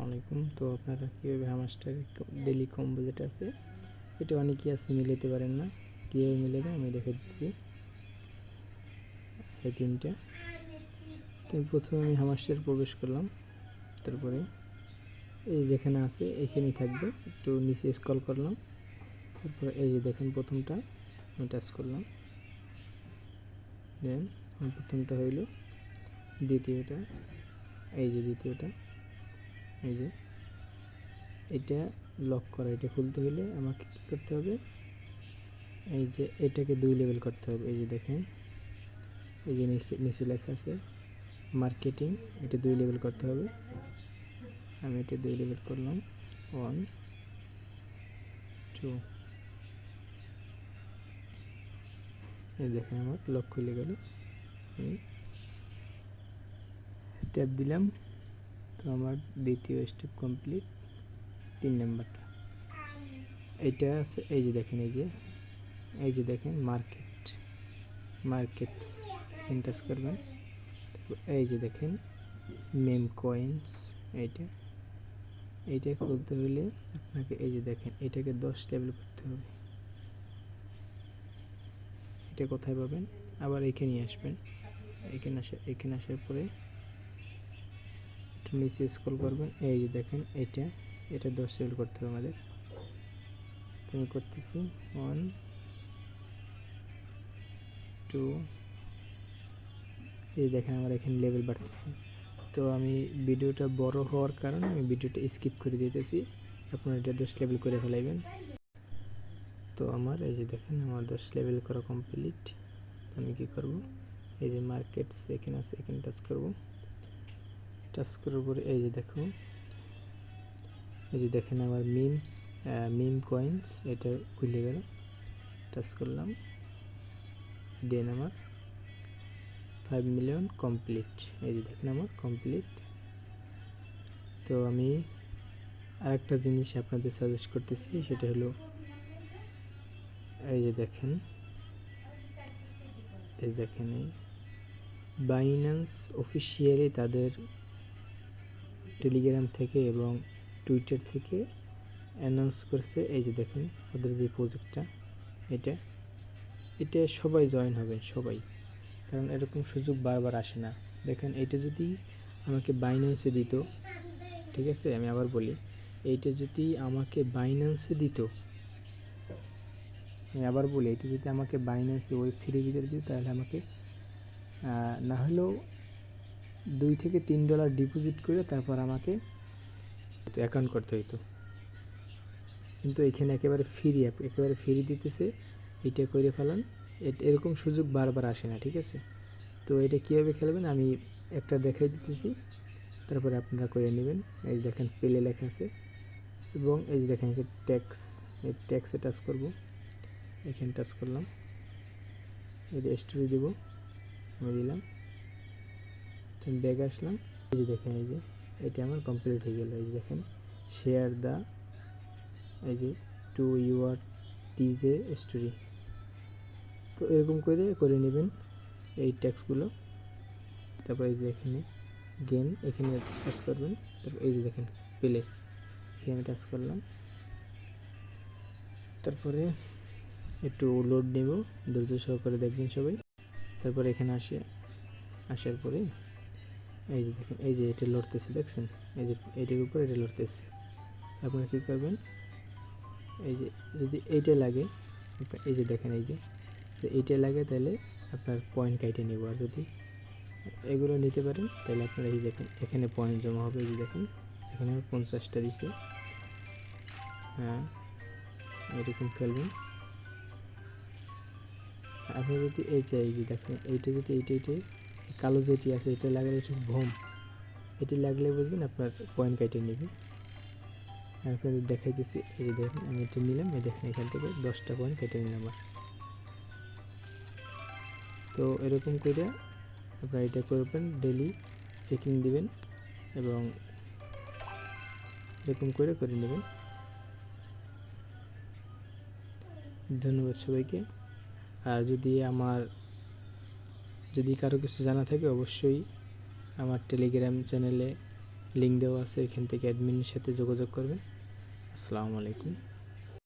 আলাইকুম। তো আপনারা কীভাবে হামাস্টার ডেলি কম্বো যেটা আছে এটা অনেকেই আছে মিলাতে পারেন না, কীভাবে মিলাবে আমি দেখে দিচ্ছি। এই তিনটা, তো প্রথমে আমি হামাস্টার প্রবেশ করলাম, তারপরে এই যেখানে আছে এইখানেই থাকবে, একটু নিচে স্ক্রল করলাম, তারপরে এই যে দেখেন প্রথমটা আমি টাচ করলাম, দেন প্রথমটা হইল, দ্বিতীয়টা এই যে দ্বিতীয়টা, এই যে এটা লক করা, এটা খুলতে হলে আমাকে কী করতে হবে, এই যে এটাকে 2 লেভেল করতে হবে। এই যে দেখেন এই যে নিচে লেখা আছে মার্কেটিং, এটা 2 লেভেল করতে হবে। আমি এটা 2 লেভেল করলাম, 1 2, এই দেখেন আমার লক খুলে গেল। আমি ট্যাপ দিলাম, তো আমার দ্বিতীয় স্টেপ কমপ্লিট। 3 নাম্বারটা এইটা আছে, এই যে দেখেন এই যে দেখেন মার্কেটস, এখানে টাচ করবেন। এই যে দেখেন মেম কয়েন্স, এইটা খুলতে হলে আপনাকে এই যে দেখেন এটাকে 10 লেভেল করতে হবে। এটা কোথায় পাবেন, আবার এখানে আসবেন, এখানে আসার পরে একটু নিচে স্ক্রল করবেন, এই যে দেখেন এটা 10 লেভেল করতে হবে আমাদের। আমি করতেছি 1 2, এই দেখেন আমার এখানে লেভেল বাড়তেছে। তো আমি ভিডিওটা বড় হওয়ার কারণে আমি ভিডিওটা স্কিপ করে দিতেছি, আপনারা এটা 10 লেভেল করে ফেলাইবেন। তো আমার এই যে দেখেন আমার 10 লেভেল করা কমপ্লিট। আমি কি করব, এই যে মার্কেটস এখানে আছে, এখানে টাচ করব, টাচ করার পরে এই যে দেখো, এই যে দেখেন আমার মিম কয়েন্স এটা খুলে গেল, টাচ করলাম, দেন আমার 5 মিলিয়ন কমপ্লিট। এই যে দেখেন আমার কমপ্লিট। তো আমি আরেকটা জিনিস আপনাদের সাজেস্ট করতেছি, সেটা হলো এই যে দেখেন এই বাইন্যান্স অফিসিয়ালি তাদের টেলিগ্রাম থেকে এবং টুইটার থেকে অ্যানাউন্স করছে। এই যে দেখেন ওদের যে প্রজেক্টটা, এটা সবাই জয়েন হবেন, সবাই, কারণ এরকম সুযোগ বারবার আসে না। দেখেন এইটা যদি আমাকে বাইন্যান্সে দিত, ঠিক আছে আমি আবার বলি, এইটা যদি আমাকে বাইন্যান্সে দিত, আমি আবার বলি এটা যদি আমাকে বাইন্যান্সে Web3 ভিতরে দিত, তাহলে আমাকে না হলেও $2 থেকে $3 ডিপোজিট করে তারপর আমাকে অ্যাকাউন্ট করতে হইতো। কিন্তু এখানে একেবারে ফ্রি দিতেছে, এটা করে ফেলান। এরকম সুযোগ বারবার আসে না, ঠিক আছে। তো এটা কীভাবে খেলবেন আমি একটা দেখাই দিতেছি, তারপরে আপনারা করে নেবেন। এই দেখেন প্লে লেখা আছে, এবং এই যে দেখেন ট্যাক্স, এই ট্যাক্সে টাচ করব, এখানে টাচ করলাম, এটা স্টোরি দেবো, আমি দিলাম, ব্যাগ আসলাম, এই যে দেখেন এই যে এটা আমার কমপ্লিট হয়ে গেল। এই যে দেখেন শেয়ার দ্য, এই যে টু ইউর টিজে স্টোরি। তো এরকম করে নেবেন এই ট্যাক্সগুলো। তারপর এই যে এখানে গেম, এখানে টাচ করবেন, তারপর এই যে দেখেন প্লে, এখানে টাচ করলাম, তারপরে একটু লোড নেব, ধৈর্য সহকারে দেখবেন সবাই। তারপর এখানে আসার পরে এই যে দেখেন এই যে এটা লড়তেছে, দেখছেন এই যে এইটার উপর এটা লড়তেছে। আপনারা কী করবেন, এই যে যদি এইটা লাগে, এই যে দেখেন এই যে এইটা লাগে, তাহলে আপনার পয়েন্ট কাইটে নেব। আর যদি এগুলো নিতে পারেন তাহলে আপনারা এই দেখেন এখানে পয়েন্ট জমা হবে। এই যে দেখেন এখানে 50টা দিচ্ছে। হ্যাঁ, এরকম খেলবেন। আপনি যদি এই যে দেখেন এইটা যদি এইটাই কালো যেটি আছে এটা লাগালে এটা ভোম, এটি লাগলে বুঝবেন আপনার পয়েন্ট কাইটে নেবে। আপনাদের দেখাইতেছি, এই যে দেখেন আমি এটা নিলাম, এই দেখেন এখান থেকে 10টা পয়েন্ট কেটে নিলাম আমার। তো এরকম করে আপনারা এটা করবেন, ডেলি চেকিং দিবেন এবং এরকম করে নেবেন। ধন্যবাদ সবাইকে। আর যদি কারো কিছু জানা থাকে অবশ্যই আমার টেলিগ্রাম চ্যানেলে লিঙ্ক দেওয়া আছে, এখান থেকে অ্যাডমিনের সাথে যোগাযোগ করবেন। আসসালামু আলাইকুম।